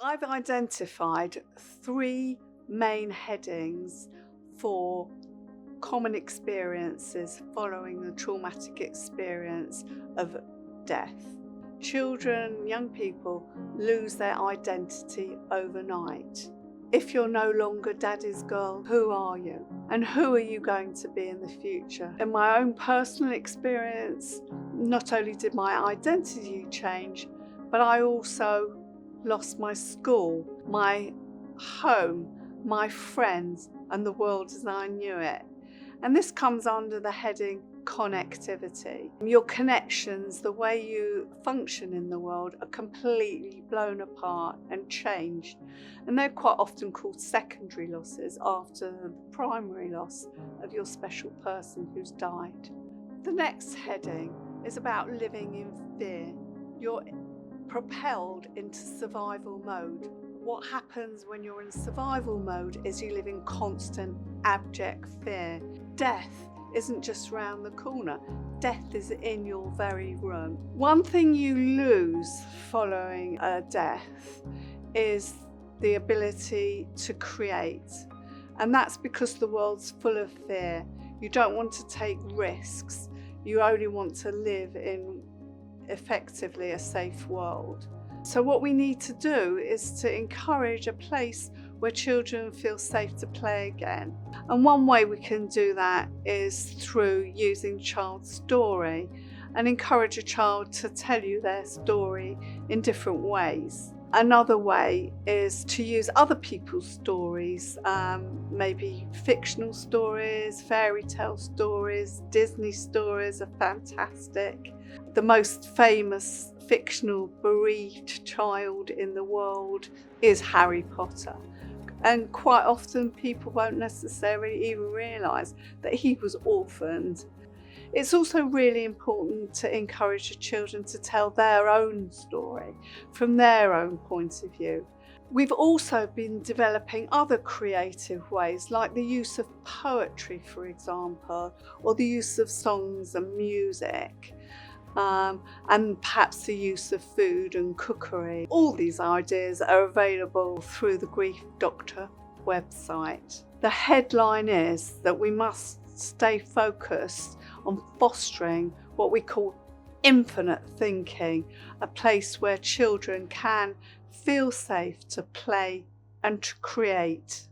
I've identified three main headings for common experiences following the traumatic experience of death. Children, young people lose their identity overnight. If you're no longer daddy's girl, who are you? And who are you going to be in the future? In my own personal experience, not only did my identity change, but I also lost my school, my home, my friends, and the world as I knew it. And this comes under the heading connectivity. Your connections, the way you function in the world, are completely blown apart and changed. And they're quite often called secondary losses after the primary loss of your special person who's died. The next heading is about living in fear. You're propelled into survival mode. What happens when you're in survival mode is you live in constant, abject fear. Death isn't just round the corner. Death is in your very room. One thing you lose following a death is the ability to create. And that's because the world's full of fear. You don't want to take risks. You only want to live in effectively a safe world. So what we need to do is to encourage a place where children feel safe to play again. And one way we can do that is through using child's story and encourage a child to tell you their story in different ways. Another way is to use other people's stories, maybe fictional stories, fairy tale stories, Disney stories are fantastic. The most famous fictional bereaved child in the world is Harry Potter. And quite often people won't necessarily even realise that he was orphaned. It's also really important to encourage the children to tell their own story from their own point of view. We've also been developing other creative ways, like the use of poetry, for example, or the use of songs and music, and perhaps the use of food and cookery. All these ideas are available through the Grief Doctor website. The headline is that we must stay focused on fostering what we call infinite thinking, a place where children can feel safe to play and to create.